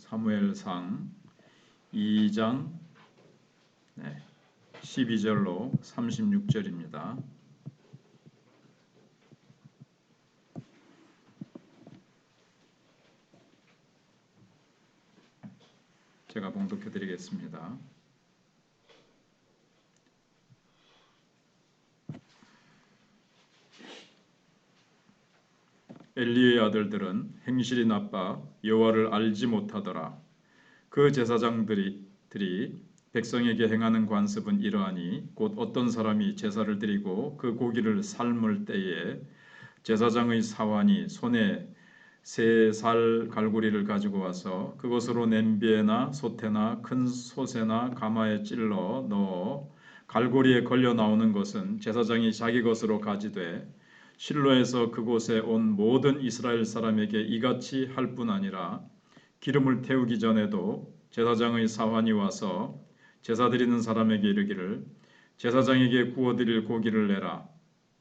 사무엘상 2장 12절로 36절입니다. 제가 봉독해 드리겠습니다. 엘리의 아들들은 행실이 나빠 여호와를 알지 못하더라. 그 제사장들이 백성에게 행하는 관습은 이러하니 곧 어떤 사람이 제사를 드리고 그 고기를 삶을 때에 제사장의 사환이 손에 3살 갈고리를 가지고 와서 그것으로 냄비에나 솥에나 큰 솥에나 가마에 찔러 넣어 갈고리에 걸려 나오는 것은 제사장이 자기 것으로 가지되 실로에서 그곳에 온 모든 이스라엘 사람에게 이같이 할 뿐 아니라 기름을 태우기 전에도 제사장의 사환이 와서 제사 드리는 사람에게 이르기를 제사장에게 구워드릴 고기를 내라.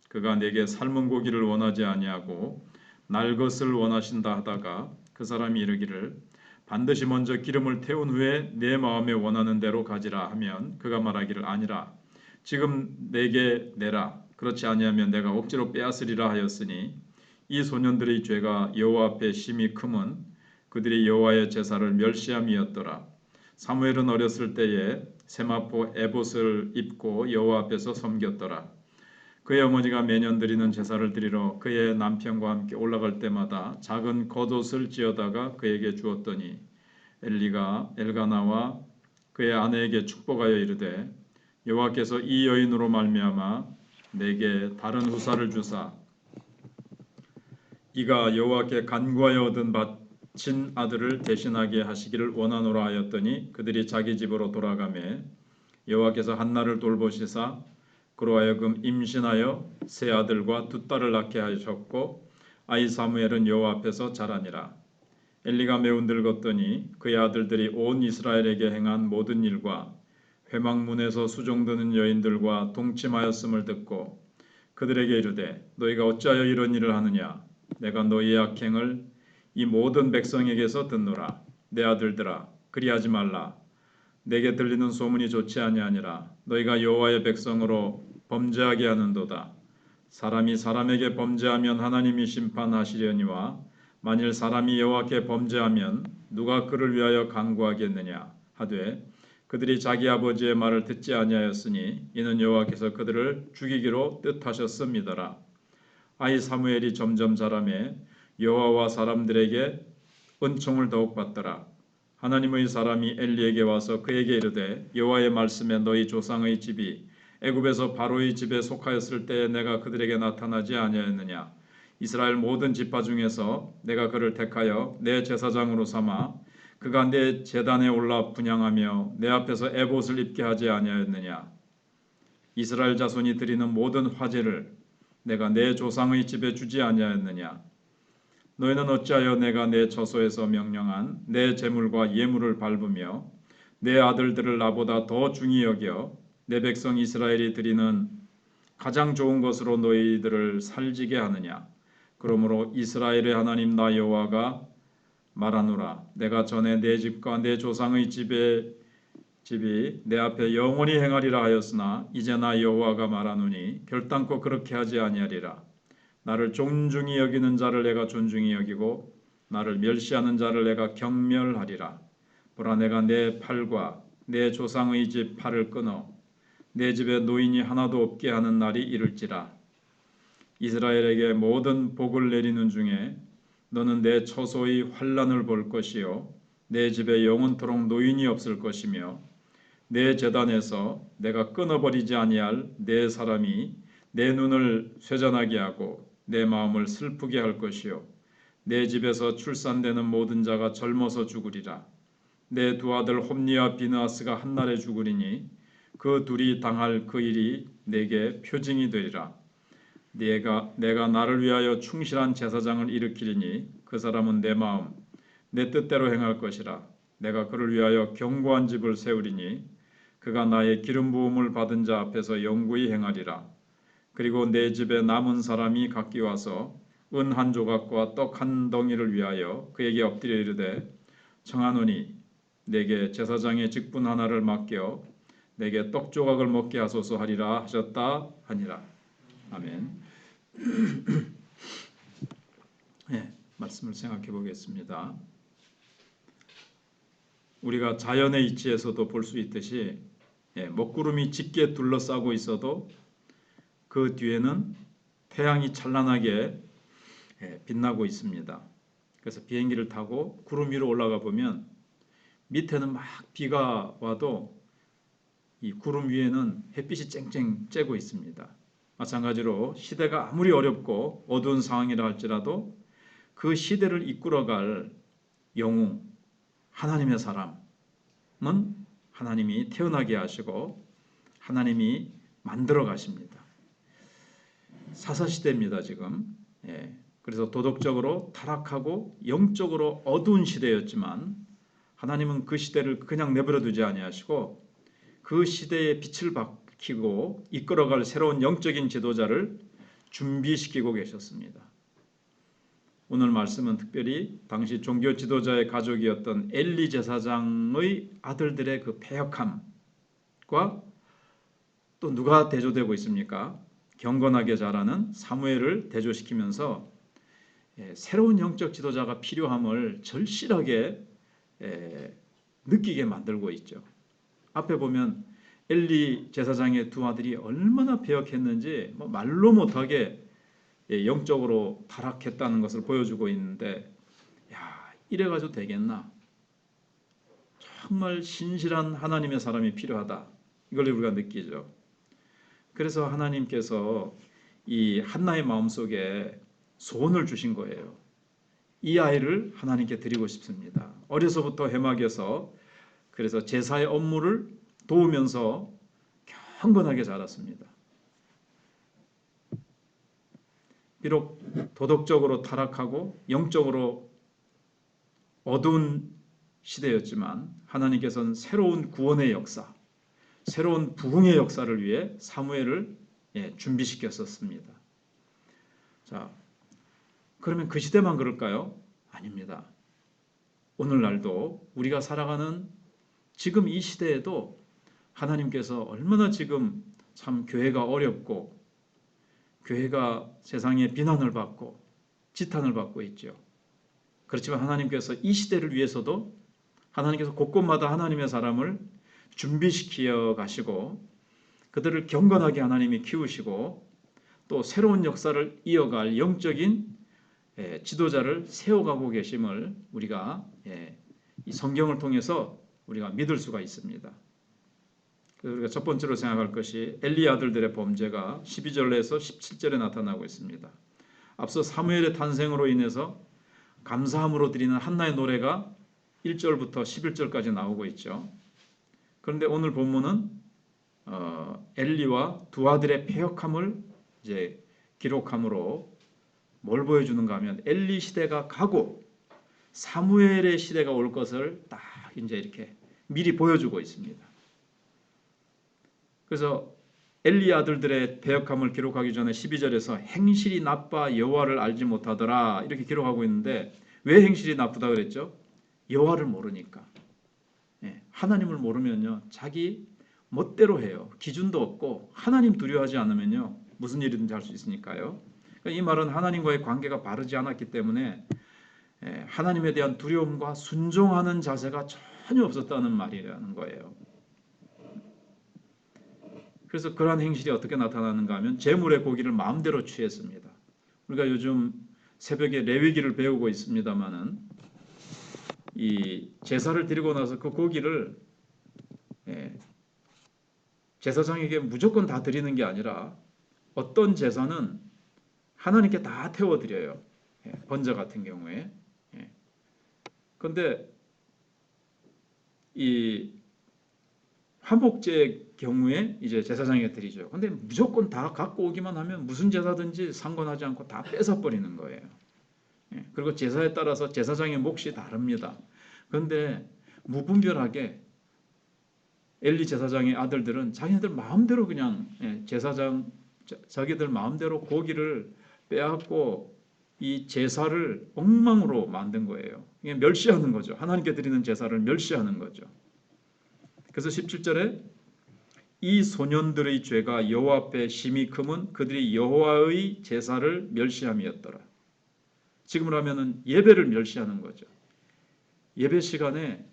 그가 내게 삶은 고기를 원하지 아니하고 날 것을 원하신다 하다가 그 사람이 이르기를 반드시 먼저 기름을 태운 후에 내 마음에 원하는 대로 가지라 하면 그가 말하기를 아니라 지금 내게 내라. 그렇지 아니하면 내가 억지로 빼앗으리라 하였으니 이 소년들의 죄가 여호와 앞에 심히 크면 그들이 여호와의 제사를 멸시함이었더라. 사무엘은 어렸을 때에 세마포 에봇을 입고 여호와 앞에서 섬겼더라. 그의 어머니가 매년 드리는 제사를 드리러 그의 남편과 함께 올라갈 때마다 작은 겉옷을 지어다가 그에게 주었더니 엘리가 엘가나와 그의 아내에게 축복하여 이르되 여호와께서 이 여인으로 말미암아 내게 다른 후사를 주사 이가 여호와께 간구하여 얻은 바친 아들을 대신하게 하시기를 원하노라 하였더니 그들이 자기 집으로 돌아가매 여호와께서 한나를 돌보시사 그로 하여금 임신하여 세 아들과 두 딸을 낳게 하셨고 아이 사무엘은 여호와 앞에서 자라니라. 엘리가 매우 늙었더니 그의 아들들이 온 이스라엘에게 행한 모든 일과 회막문에서 수종드는 여인들과 동침하였음을 듣고 그들에게 이르되 너희가 어찌하여 이런 일을 하느냐. 내가 너희의 악행을 이 모든 백성에게서 듣노라. 내 아들들아 그리하지 말라. 내게 들리는 소문이 좋지 아니하니라. 너희가 여호와의 백성으로 범죄하게 하는도다. 사람이 사람에게 범죄하면 하나님이 심판하시려니와 만일 사람이 여호와께 범죄하면 누가 그를 위하여 간구하겠느냐 하되 그들이 자기 아버지의 말을 듣지 아니하였으니 이는 여호와께서 그들을 죽이기로 뜻하셨음이더라. 아이 사무엘이 점점 자라매 여호와와 사람들에게 은총을 더욱 받더라. 하나님의 사람이 엘리에게 와서 그에게 이르되 여호와의 말씀에 너희 조상의 집이 애굽에서 바로의 집에 속하였을 때에 내가 그들에게 나타나지 아니하였느냐. 이스라엘 모든 지파 중에서 내가 그를 택하여 내 제사장으로 삼아 그가 내 제단에 올라 분향하며 내 앞에서 에봇을 입게 하지 아니하였느냐. 이스라엘 자손이 드리는 모든 화제를 내가 내 조상의 집에 주지 아니하였느냐. 너희는 어찌하여 내가 내 처소에서 명령한 내 제물과 예물을 밟으며 내 아들들을 나보다 더 중히 여겨 내 백성 이스라엘이 드리는 가장 좋은 것으로 너희들을 살지게 하느냐. 그러므로 이스라엘의 하나님 나 여호와가 말하노라. 내가 전에 내 집과 내 조상의 집이 내 앞에 영원히 행하리라 하였으나 이제 나 여호와가 말하노니 결단코 그렇게 하지 아니하리라. 나를 존중히 여기는 자를 내가 존중히 여기고 나를 멸시하는 자를 내가 경멸하리라. 보라 내가 내 팔과 내 조상의 집 팔을 끊어 내 집에 노인이 하나도 없게 하는 날이 이를지라. 이스라엘에게 모든 복을 내리는 중에 너는 내 처소의 환난을 볼 것이요 내 집에 영원토록 노인이 없을 것이며 내 제단에서 내가 끊어버리지 아니할 내 사람이 내 눈을 쇠잔하게 하고 내 마음을 슬프게 할 것이요 내 집에서 출산되는 모든 자가 젊어서 죽으리라. 내 두 아들 홈니와 비느하스가 한날에 죽으리니 그 둘이 당할 그 일이 내게 표징이 되리라. 내가 나를 위하여 충실한 제사장을 일으키리니 그 사람은 내 마음 내 뜻대로 행할 것이라. 내가 그를 위하여 견고한 집을 세우리니 그가 나의 기름 부음을 받은 자 앞에서 영구히 행하리라. 그리고 내 집에 남은 사람이 각기 와서 은 한 조각과 떡 한 덩이를 위하여 그에게 엎드려 이르되 청하노니 내게 제사장의 직분 하나를 맡겨 내게 떡 조각을 먹게 하소서 하리라 하셨다 하니라. 아멘. 네, 말씀을 생각해 보겠습니다. 우리가 자연의 이치에서도 볼 수 있듯이 먹구름이 짙게 둘러싸고 있어도 그 뒤에는 태양이 찬란하게 빛나고 있습니다. 그래서 비행기를 타고 구름 위로 올라가 보면 밑에는 막 비가 와도 이 구름 위에는 햇빛이 쨍쨍 쬐고 있습니다. 마찬가지로 시대가 아무리 어렵고 어두운 상황이라 할지라도 그 시대를 이끌어갈 영웅, 하나님의 사람은 하나님이 태어나게 하시고 하나님이 만들어 가십니다. 사사시대입니다 지금. 그래서 도덕적으로 타락하고 영적으로 어두운 시대였지만 하나님은 그 시대를 그냥 내버려 두지 아니하시고 그 시대의 빛을 밝히고 이끌어갈 새로운 영적인 지도자를 준비시키고 계셨습니다. 오늘 말씀은 특별히 당시 종교 지도자의 가족이었던 엘리 제사장의 아들들의 그 패역함과 또 누가 대조되고 있습니까? 경건하게 자라는 사무엘을 대조시키면서 새로운 영적 지도자가 필요함을 절실하게 느끼게 만들고 있죠. 앞에 보면 엘리 제사장의 두 아들이 얼마나 패역했는지 말로 못하게 영적으로 타락했다는 것을 보여주고 있는데, 야, 이래가지고 되겠나? 정말 신실한 하나님의 사람이 필요하다. 이걸 우리가 느끼죠. 그래서 하나님께서 이 한나의 마음속에 소원을 주신 거예요. 이 아이를 하나님께 드리고 싶습니다. 어려서부터 해막에서 그래서 제사의 업무를 도우면서 경건하게 자랐습니다. 비록 도덕적으로 타락하고 영적으로 어두운 시대였지만 하나님께서는 새로운 구원의 역사, 새로운 부흥의 역사를 위해 사무엘을 준비시켰었습니다. 자, 그러면 그 시대만 그럴까요? 아닙니다. 오늘날도 우리가 살아가는 지금 이 시대에도 하나님께서 얼마나 지금 참 교회가 어렵고 교회가 세상에 비난을 받고 지탄을 받고 있죠. 그렇지만 하나님께서 이 시대를 위해서도 하나님께서 곳곳마다 하나님의 사람을 준비시켜 가시고 그들을 경건하게 하나님이 키우시고 또 새로운 역사를 이어갈 영적인 지도자를 세워가고 계심을 우리가 이 성경을 통해서 우리가 믿을 수가 있습니다. 그래서 우리가 첫 번째로 생각할 것이 엘리 아들들의 범죄가 12절에서 17절에 나타나고 있습니다. 앞서 사무엘의 탄생으로 인해서 감사함으로 드리는 한나의 노래가 1절부터 11절까지 나오고 있죠. 그런데 오늘 본문은 엘리와 두 아들의 패역함을 이제 기록함으로 뭘 보여주는가 하면 엘리 시대가 가고 사무엘의 시대가 올 것을 딱 이제 이렇게 미리 보여주고 있습니다. 그래서 엘리 아들들의 패역함을 기록하기 전에 12절에서 행실이 나빠 여호와를 알지 못하더라 이렇게 기록하고 있는데 왜 행실이 나쁘다 그랬죠? 여호와를 모르니까. 하나님을 모르면요 자기 멋대로 해요. 기준도 없고 하나님 두려워하지 않으면요 무슨 일이든지 할 수 있으니까요. 그러니까 이 말은 하나님과의 관계가 바르지 않았기 때문에 하나님에 대한 두려움과 순종하는 자세가 전혀 없었다는 말이라는 거예요. 그래서 그러한 행실이 어떻게 나타나는가 하면 제물의 고기를 마음대로 취했습니다. 우리가 요즘 새벽에 레위기를 배우고 있습니다마는 이 제사를 드리고 나서 그 고기를 제사장에게 무조건 다 드리는 게 아니라 어떤 제사는 하나님께 다 태워드려요. 번제 같은 경우에. 그런데 이 화목제의 경우에 이제 제사장에게 드리죠. 근데 무조건 다 갖고 오기만 하면 무슨 제사든지 상관하지 않고 다 뺏어버리는 거예요. 그리고 제사에 따라서 제사장의 몫이 다릅니다. 그런데 무분별하게 엘리 제사장의 아들들은 자기네들 마음대로 그냥 제사장 자기들 마음대로 고기를 빼앗고 이 제사를 엉망으로 만든 거예요. 이게 멸시하는 거죠. 하나님께 드리는 제사를 멸시하는 거죠. 그래서 17절에 이 소년들의 죄가 여호와 앞에 심히 크면 그들이 여호와의 제사를 멸시함이었더라. 지금으로 하면은 예배를 멸시하는 거죠. 예배 시간에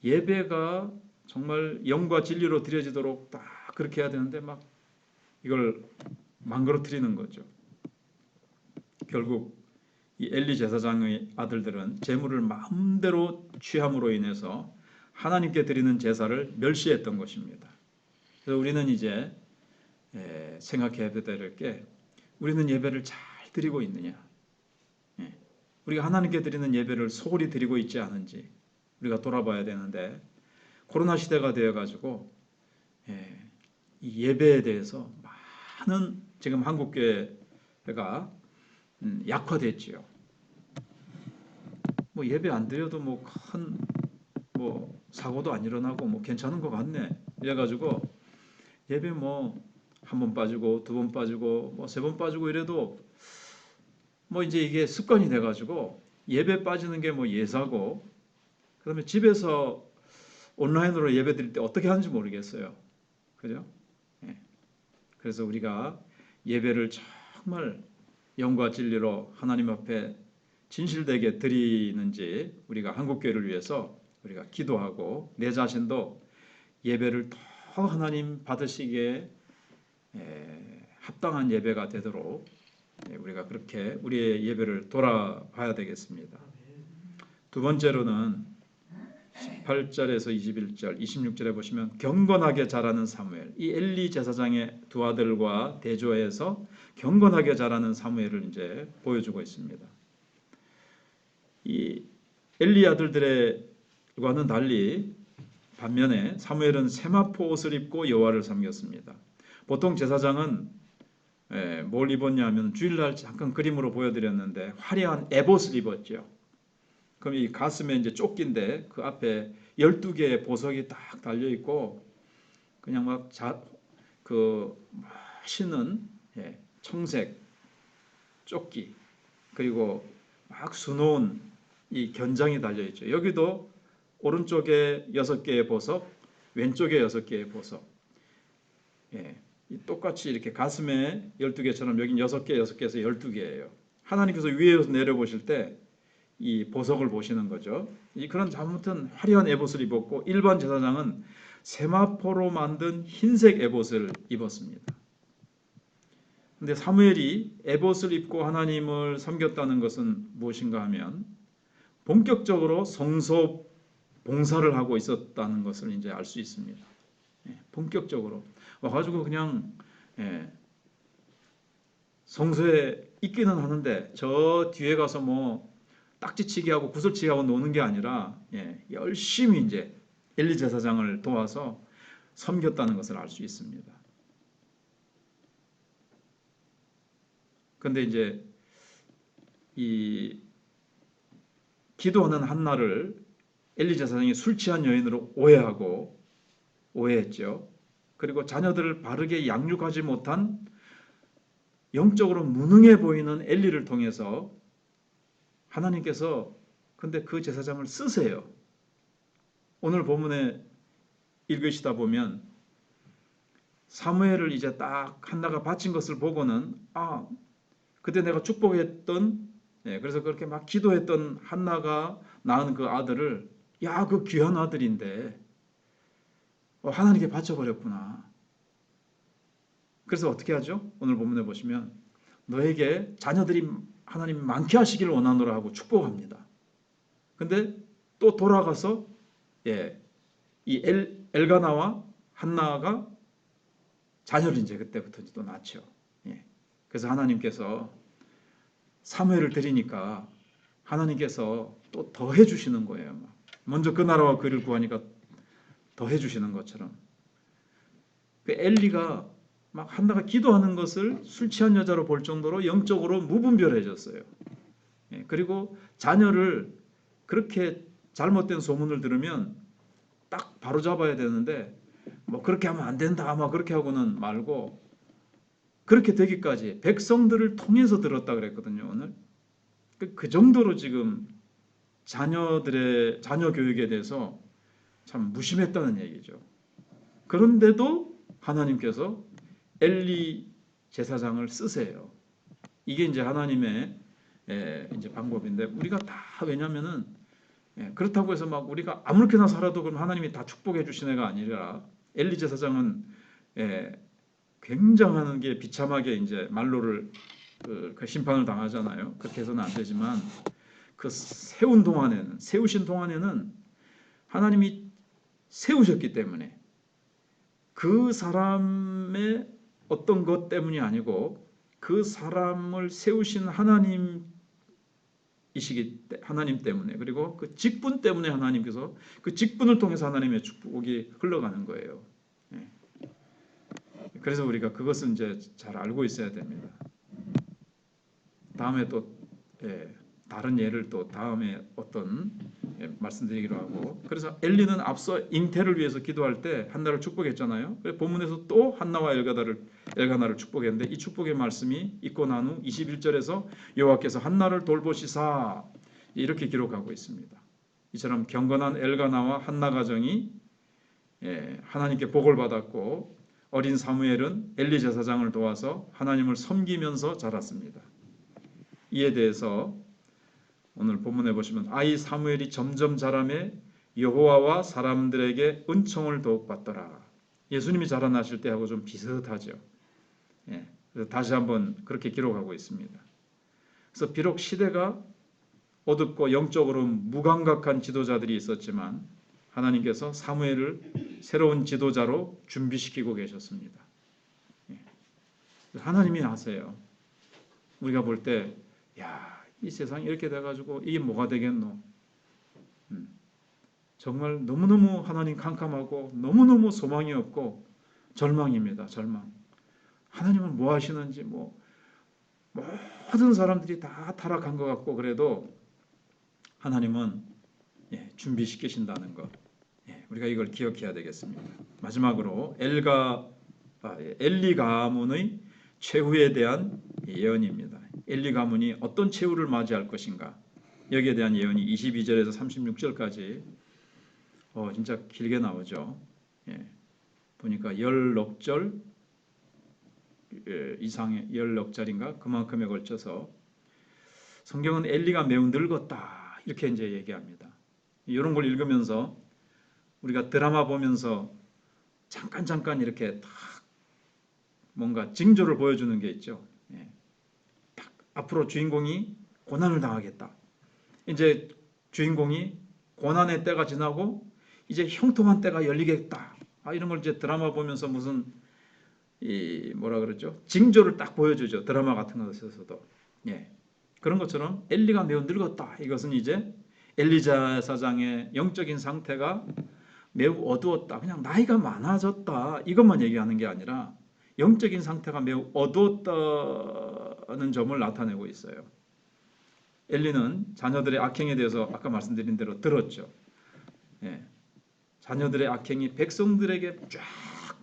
예배가 정말 영과 진리로 드려지도록 딱 그렇게 해야 되는데 막 이걸 망가뜨리는 거죠. 결국 이 엘리 제사장의 아들들은 제물을 마음대로 취함으로 인해서 하나님께 드리는 제사를 멸시했던 것입니다. 그래서 우리는 이제 생각해야 될 게 우리는 예배를 잘 드리고 있느냐, 우리가 하나님께 드리는 예배를 소홀히 드리고 있지 않은지 우리가 돌아봐야 되는데 코로나 시대가 되어가지고 이 예배에 대해서 많은 지금 한국교회가 약화됐지요. 뭐 예배 안 드려도 뭐 큰 뭐 사고도 안 일어나고 뭐 괜찮은 것 같네. 이래가지고 예배 뭐 한 번 빠지고 두 번 빠지고 뭐 세 번 빠지고 이래도 뭐 이제 이게 습관이 돼가지고 예배 빠지는 게 뭐 예사고, 그다음에 집에서 온라인으로 예배 드릴 때 어떻게 하는지 모르겠어요. 그죠? 예. 그래서 우리가 예배를 정말 영과 진리로 하나님 앞에 진실되게 드리는지 우리가 한국교회를 위해서 우리가 기도하고 내 자신도 예배를 더 하나님 받으시기에 합당한 예배가 되도록 우리가 그렇게 우리의 예배를 돌아봐야 되겠습니다. 두 번째로는 18절에서 21절, 26절에 보시면 경건하게 자라는 사무엘, 이 엘리 제사장의 두 아들과 대조해서 경건하게 자라는 사무엘을 이제 보여주고 있습니다. 이 엘리 아들들과는 달리 반면에 사무엘은 세마포 옷을 입고 여호와를 섬겼습니다. 보통 제사장은 뭘 입었냐 하면 주일날 잠깐 그림으로 보여드렸는데 화려한 에봇을 입었죠. 그럼 이 가슴에 이제 조끼인데 그 앞에 12개의 보석이 딱 달려 있고 그냥 막 멋있는 청색 조끼, 그리고 막 수놓은 이 견장이 달려 있죠. 여기도 오른쪽에 6개의 보석, 왼쪽에 6개의 보석. 똑같이 이렇게 가슴에 12개처럼 여긴 6개, 6개에서 12개예요. 하나님께서 위에서 내려보실 때 이 보석을 보시는 거죠. 그런 아무튼 화려한 에봇을 입었고 일반 제사장은 세마포로 만든 흰색 에봇을 입었습니다. 그런데 사무엘이 에봇을 입고 하나님을 섬겼다는 것은 무엇인가 하면 본격적으로 성소 봉사를 하고 있었다는 것을 이제 알 수 있습니다. 본격적으로 와가지고 그냥 성소에 있기는 하는데 저 뒤에 가서 뭐 딱지치기 하고 구슬치기 하고 노는 게 아니라 열심히 이제 엘리 제사장을 도와서 섬겼다는 것을 알 수 있습니다. 그런데 이제 이 기도하는 한나를 엘리 제사장이 술 취한 여인으로 오해했죠. 그리고 자녀들을 바르게 양육하지 못한 영적으로 무능해 보이는 엘리를 통해서 하나님께서 근데 그 제사장을 쓰세요. 오늘 본문에 읽으시다 보면 사무엘을 이제 딱 한나가 바친 것을 보고는 그때 내가 축복했던 그래서 그렇게 막 기도했던 한나가 낳은 그 아들을 그 귀한 아들인데 하나님께 바쳐버렸구나. 그래서 어떻게 하죠? 오늘 본문에 보시면 너에게 자녀들이 하나님 많게 하시기를 원하노라 하고 축복합니다. 근데 또 돌아가서 이 엘가나와 한나가 자녀를 이제 그때부터 또 낳죠. 그래서 하나님께서 사무엘을 드리니까 하나님께서 또 더 해주시는 거예요. 먼저 그 나라와 그 일을 구하니까 더 해주시는 것처럼. 그 엘리가 막 한나가 기도하는 것을 술 취한 여자로 볼 정도로 영적으로 무분별해졌어요. 그리고 자녀를 그렇게 잘못된 소문을 들으면 딱 바로 잡아야 되는데 뭐 그렇게 하면 안 된다 아마 그렇게 하고는 말고 그렇게 되기까지 백성들을 통해서 들었다 그랬거든요. 오늘 그 정도로 지금 자녀 교육에 대해서 참 무심했다는 얘기죠. 그런데도 하나님께서 엘리 제사장을 쓰세요. 이게 이제 하나님의 이제 방법인데 우리가 다 왜냐면은 그렇다고 해서 막 우리가 아무렇게나 살아도 그럼 하나님이 다 축복해 주신 애가 아니라 엘리 제사장은 굉장한 게 비참하게 이제 말로를 그 심판을 당하잖아요. 그렇게 해서는 안 되지만 그 세우신 동안에는 하나님이 세우셨기 때문에 그 사람의 어떤 것 때문이 아니고 그 사람을 세우신 하나님 때문에 그리고 그 직분 때문에 하나님께서 그 직분을 통해서 하나님의 축복이 흘러가는 거예요. 그래서 우리가 그것을 이제 잘 알고 있어야 됩니다. 다음에 또 다른 예를 또 다음에 어떤 말씀드리기로 하고 그래서 엘리는 앞서 잉태를 위해서 기도할 때 한나를 축복했잖아요. 그래서 본문에서 또 한나와 엘가나를 축복했는데 이 축복의 말씀이 있고 난 후 21절에서 여호와께서 한나를 돌보시사 이렇게 기록하고 있습니다. 이처럼 경건한 엘가나와 한나 가정이 하나님께 복을 받았고 어린 사무엘은 엘리 제사장을 도와서 하나님을 섬기면서 자랐습니다. 이에 대해서 오늘 본문에 보시면 아이 사무엘이 점점 자라매 여호와와 사람들에게 은총을 더욱 받더라. 예수님이 자라나실 때하고 좀 비슷하죠. 그래서 다시 한번 그렇게 기록하고 있습니다. 그래서 비록 시대가 어둡고 영적으로 무감각한 지도자들이 있었지만 하나님께서 사무엘을 새로운 지도자로 준비시키고 계셨습니다. 하나님이 아세요. 우리가 볼 때 이 세상이 이렇게 돼가지고 이게 뭐가 되겠노? 정말 너무너무 하나님 캄캄하고 너무너무 소망이 없고 절망입니다. 절망. 하나님은 뭐 하시는지 모든 사람들이 다 타락한 것 같고 그래도 하나님은 준비시키신다는 것. 우리가 이걸 기억해야 되겠습니다. 마지막으로 엘리 가문의 최후에 대한 예언입니다. 엘리 가문이 어떤 최후를 맞이할 것인가? 여기에 대한 예언이 22절에서 36절까지 진짜 길게 나오죠. 보니까 10넉절 이상의 10넉절인가 그만큼에 걸쳐서 성경은 엘리가 매우 늙었다 이렇게 이제 얘기합니다. 이런 걸 읽으면서 우리가 드라마 보면서 잠깐 이렇게 딱 뭔가 징조를 보여주는 게 있죠. 딱 앞으로 주인공이 고난을 당하겠다. 이제 주인공이 고난의 때가 지나고 이제 형통한 때가 열리겠다. 이런 걸 이제 드라마 보면서 무슨 뭐라 그러죠? 징조를 딱 보여주죠. 드라마 같은 것에서도. 그런 것처럼 엘리가 매우 늙었다. 이것은 이제 엘리자 사장의 영적인 상태가 매우 어두웠다. 그냥 나이가 많아졌다. 이것만 얘기하는 게 아니라 영적인 상태가 매우 어두웠다는 점을 나타내고 있어요. 엘리는 자녀들의 악행에 대해서 아까 말씀드린 대로 들었죠. 자녀들의 악행이 백성들에게 쫙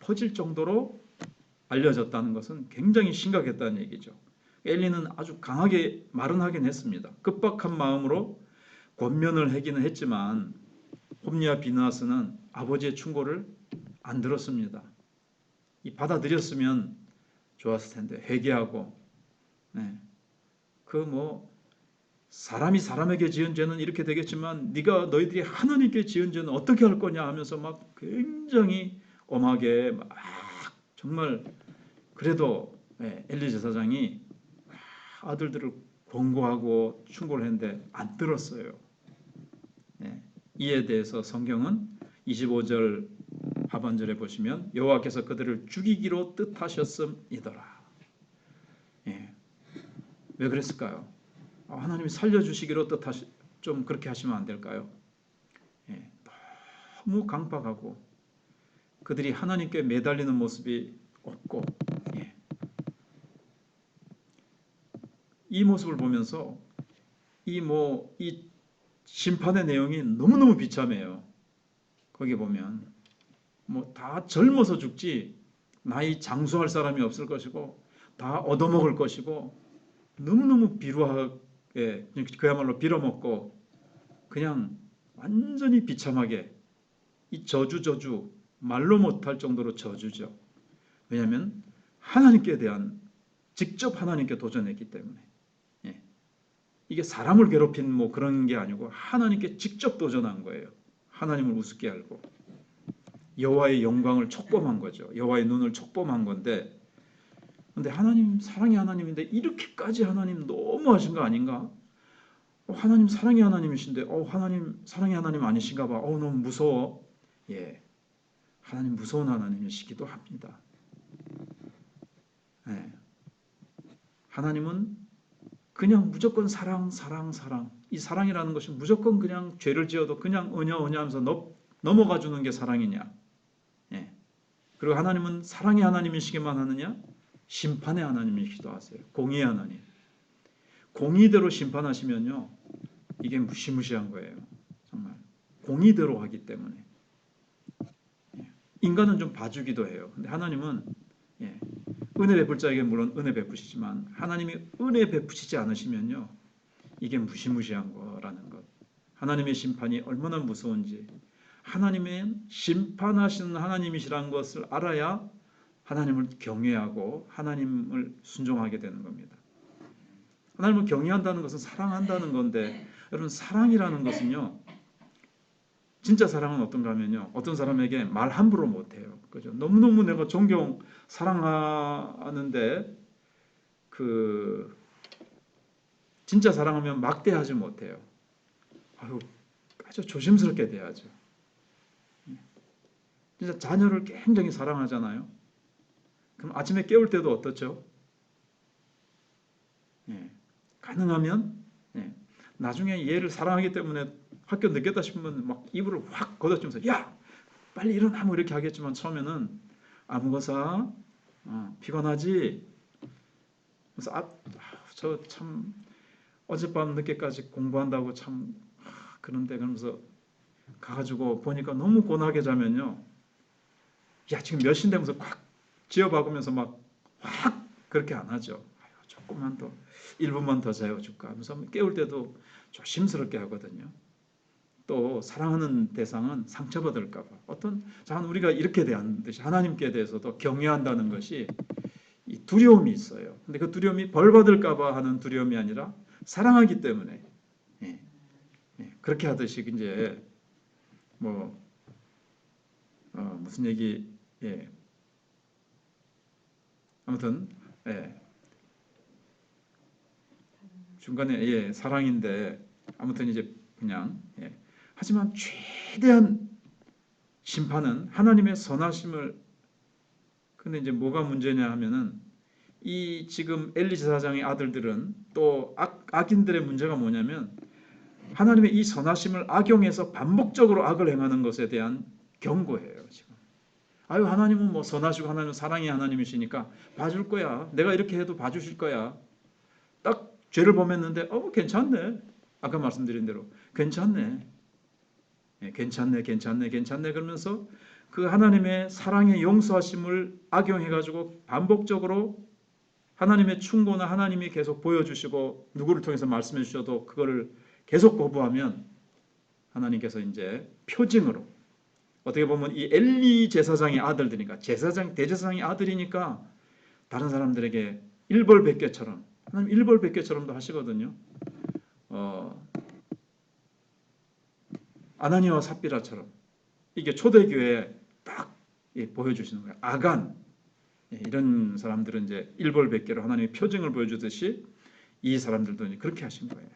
퍼질 정도로 알려졌다는 것은 굉장히 심각했다는 얘기죠. 엘리는 아주 강하게 말은 하긴 했습니다. 급박한 마음으로 권면을 하기는 했지만 홈리와 비느하스는 아버지의 충고를 안 들었습니다. 받아들였으면 좋았을 텐데 회개하고 사람이 사람에게 지은 죄는 이렇게 되겠지만 너희들이 하나님께 지은 죄는 어떻게 할 거냐 하면서 막 굉장히 엄하게 막 정말 그래도 엘리 제사장이 아들들을 권고하고 충고를 했는데 안 들었어요. 이에 대해서 성경은 25절 하반절에 보시면 여호와께서 그들을 죽이기로 뜻하셨음이더라. 왜 그랬을까요? 하나님이 살려주시기로 좀 그렇게 하시면 안 될까요? 너무 강박하고 그들이 하나님께 매달리는 모습이 없고 이 모습을 보면서 이 심판의 내용이 너무너무 비참해요. 거기 보면 다 젊어서 죽지 나이 장수할 사람이 없을 것이고 다 얻어먹을 것이고 너무너무 비루하고 그야말로 빌어먹고 그냥 완전히 비참하게 이 저주 말로 못할 정도로 저주죠. 왜냐하면 하나님께 대한 직접 하나님께 도전했기 때문에. 예. 이게 사람을 괴롭힌 뭐 그런 게 아니고 하나님께 직접 도전한 거예요. 하나님을 우습게 알고 여호와의 영광을 촉범한 거죠. 여호와의 눈을 촉범한 건데, 근데 하나님 사랑의 하나님인데 이렇게까지 하나님 너무하신 거 아닌가? 하나님 사랑의 하나님이신데 하나님 사랑의 하나님 아니신가 봐. 너무 무서워. 예, 하나님 무서운 하나님이시기도 합니다. 예. 하나님은 그냥 무조건 사랑. 이 사랑이라는 것이 무조건 그냥 죄를 지어도 그냥 은냐 하면서 넘어가 주는 게 사랑이냐? 예. 그리고 하나님은 사랑의 하나님이시기만 하느냐? 심판의 하나님이시기도 하세요. 공의의 하나님. 공의대로 심판하시면요, 이게 무시무시한 거예요. 정말 공의대로 하기 때문에. 인간은 좀 봐주기도 해요. 근데 하나님은 은혜 베풀 자에게 물론 은혜 베푸시지만 하나님이 은혜 베푸시지 않으시면요, 이게 무시무시한 거라는 것. 하나님의 심판이 얼마나 무서운지, 하나님의 심판하시는 하나님이시라는 것을 알아야 하나님을 경외하고 하나님을 순종하게 되는 겁니다. 하나님을 경외한다는 것은 사랑한다는 건데, 여러분 사랑이라는 것은요, 진짜 사랑은 어떤가 하면요, 어떤 사람에게 말 함부로 못해요. 그죠? 너무너무 내가 사랑하는데 진짜 사랑하면 막대하지 못해요. 아주 조심스럽게 대하죠. 진짜 자녀를 굉장히 사랑하잖아요. 그럼 아침에 깨울 때도 어떻죠? 가능하면 나중에 얘를 사랑하기 때문에 학교 늦겠다 싶으면 막 이불을 확 걷어주면서 야 빨리 일어나 뭐 이렇게 하겠지만, 처음에는 아무거사 피곤하지? 그래서 저 참 어젯밤 늦게까지 공부한다고 참 그런데, 그러면서 가가지고 보니까 너무 고나게 자면요, 야 지금 몇 시인데 하면서 콱 쥐어박으면서 막 확 그렇게 안 하죠. 조금만 더 1분만 더 재워줄까 하면서 깨울 때도 조심스럽게 하거든요. 또 사랑하는 대상은 상처받을까 봐. 우리가 이렇게 대하듯이 하나님께 대해서도 경외한다는 것이 이 두려움이 있어요. 근데 그 두려움이 벌 받을까 봐 하는 두려움이 아니라 사랑하기 때문에 그렇게 하듯이 이제 무슨 얘기 아무튼 중간에 사랑인데 아무튼 이제 그냥 하지만 최대한 심판은 하나님의 선하심을. 근데 이제 뭐가 문제냐 하면은 이 지금 엘리 제사장의 아들들은 또 악인들의 문제가 뭐냐면 하나님의 이 선하심을 악용해서 반복적으로 악을 행하는 것에 대한 경고예요. 지금 하나님은 뭐 선하시고 하나님은 사랑의 하나님이시니까 봐줄 거야. 내가 이렇게 해도 봐주실 거야. 딱 죄를 범했는데 괜찮네. 아까 말씀드린 대로 괜찮네. 괜찮네 그러면서 그 하나님의 사랑의 용서하심을 악용해가지고 반복적으로 하나님의 충고나 하나님이 계속 보여주시고 누구를 통해서 말씀해 주셔도 그거를 계속 거부하면 하나님께서 이제 표징으로, 어떻게 보면 이 엘리 제사장의 아들들이니까 대제사장의 아들이니까 다른 사람들에게 일벌백계처럼, 하나님 일벌백계처럼도 하시거든요. 아나니아와 삽비라처럼 이게 초대교회에 딱 보여주시는 거예요. 아간 이런 사람들은 이제 일벌백계로 하나님의 표징을 보여주듯이 이 사람들도 그렇게 하신 거예요.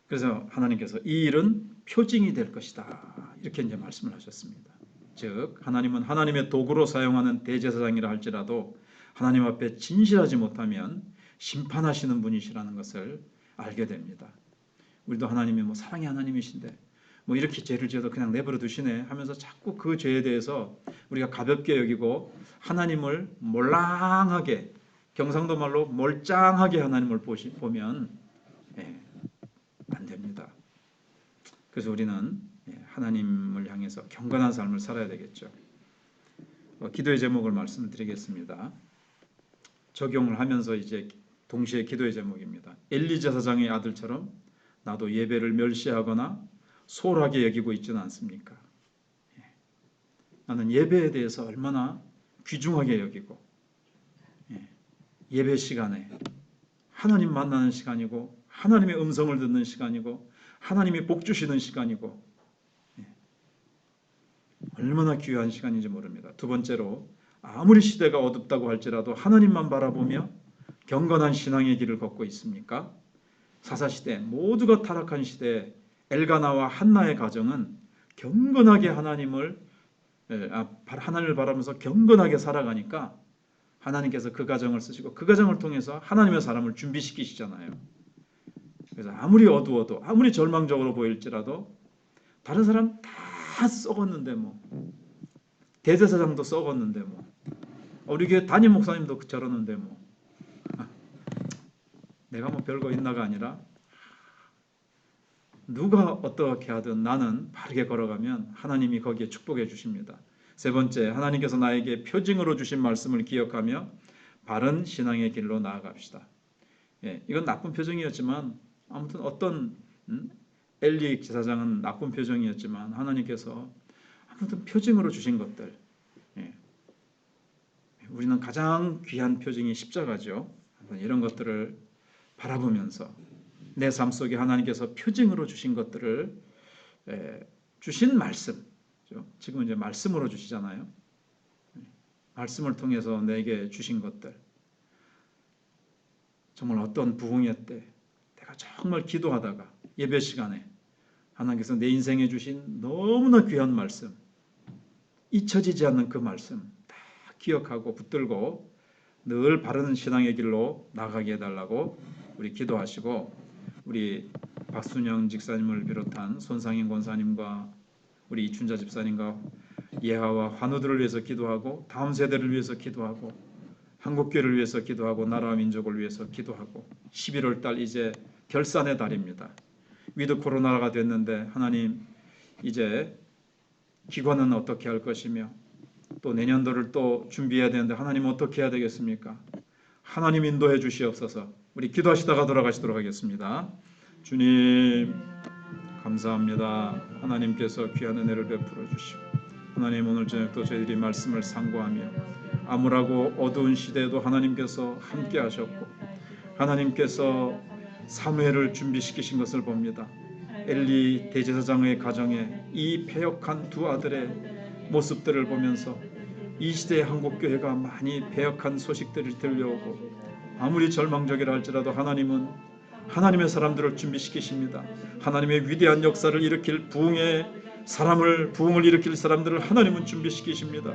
그래서 하나님께서 이 일은 표징이 될 것이다 이렇게 이제 말씀을 하셨습니다. 즉 하나님은 하나님의 도구로 사용하는 대제사장이라 할지라도 하나님 앞에 진실하지 못하면 심판하시는 분이시라는 것을 알게 됩니다. 우리도 하나님이 사랑의 하나님이신데 이렇게 죄를 지어도 그냥 내버려 두시네 하면서 자꾸 그 죄에 대해서 우리가 가볍게 여기고 하나님을 몰랑하게, 경상도 말로 몰짱하게 하나님을 보면 안 됩니다. 그래서 우리는 하나님을 향해서 경건한 삶을 살아야 되겠죠. 기도의 제목을 말씀드리겠습니다. 적용을 하면서 이제 동시에 기도의 제목입니다. 엘리 제사장의 아들처럼 나도 예배를 멸시하거나 소홀하게 여기고 있지는 않습니까? 나는 예배에 대해서 얼마나 귀중하게 여기고, 예배 시간에 하나님 만나는 시간이고, 하나님의 음성을 듣는 시간이고, 하나님이 복 주시는 시간이고, 얼마나 귀한 시간인지 모릅니다. 두 번째로, 아무리 시대가 어둡다고 할지라도 하나님만 바라보며 경건한 신앙의 길을 걷고 있습니까? 사사시대, 모두가 타락한 시대 엘가나와 한나의 가정은 경건하게 하나님을 바라면서 경건하게 살아가니까 하나님께서 그 가정을 쓰시고 그 가정을 통해서 하나님의 사람을 준비시키시잖아요. 그래서 아무리 어두워도, 아무리 절망적으로 보일지라도 다른 사람 다 썩었는데 뭐, 대제사장도 썩었는데 뭐, 우리 교회 담임 목사님도 저러는데 뭐, 내가 뭐 별거 있나가 아니라 누가 어떻게 하든 나는 바르게 걸어가면 하나님이 거기에 축복해 주십니다. 세 번째, 하나님께서 나에게 표징으로 주신 말씀을 기억하며 바른 신앙의 길로 나아갑시다. 이건 나쁜 표정이었지만 아무튼 어떤 엘리 제사장은 나쁜 표정이었지만 하나님께서 아무튼 표징으로 주신 것들, 우리는 가장 귀한 표징이 십자가죠. 이런 것들을 바라보면서 내 삶 속에 하나님께서 표징으로 주신 것들을 주신 말씀, 지금 이제 말씀으로 주시잖아요. 말씀을 통해서 내게 주신 것들, 정말 어떤 부흥회 때 내가 정말 기도하다가 예배 시간에 하나님께서 내 인생에 주신 너무나 귀한 말씀, 잊혀지지 않는 그 말씀 다 기억하고 붙들고 늘 바른 신앙의 길로 나가게 해달라고 우리 기도하시고, 우리 박순영 집사님을 비롯한 손상인 권사님과 우리 이춘자 집사님과 예하와 환우들을 위해서 기도하고, 다음 세대를 위해서 기도하고, 한국교회를 위해서 기도하고, 나라와 민족을 위해서 기도하고, 11월 달 이제 결산의 달입니다. 위드 코로나가 됐는데 하나님 이제 기관은 어떻게 할 것이며 또 내년도를 또 준비해야 되는데 하나님 어떻게 해야 되겠습니까? 하나님 인도해 주시옵소서. 우리 기도하시다가 돌아가시도록 하겠습니다. 주님 감사합니다. 하나님께서 귀한 은혜를 베풀어 주시고, 하나님 오늘 저녁도 저희들이 말씀을 상고하며 암울하고 어두운 시대에도 하나님께서 함께 하셨고, 하나님께서 사무엘을 준비시키신 것을 봅니다. 엘리 대제사장의 가정에 이 패역한 두 아들의 모습들을 보면서 이 시대의 한국교회가 많이 패역한 소식들이 들려오고, 아무리 절망적이라 할지라도 하나님은 하나님의 사람들을 준비시키십니다. 하나님의 위대한 역사를 일으킬 부흥을 일으킬 사람들을 하나님은 준비시키십니다.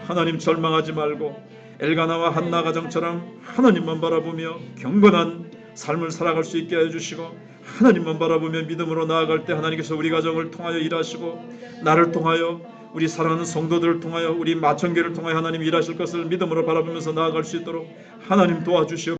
하나님 절망하지 말고 엘가나와 한나 가정처럼 하나님만 바라보며 경건한 삶을 살아갈 수 있게 해주시고, 하나님만 바라보며 믿음으로 나아갈 때 하나님께서 우리 가정을 통하여 일하시고, 나를 통하여, 우리 사랑하는 성도들을 통하여, 우리 마천교를 통하여 하나님 일하실 것을 믿음으로 바라보면서 나아갈 수 있도록 하나님 도와주시옵소서.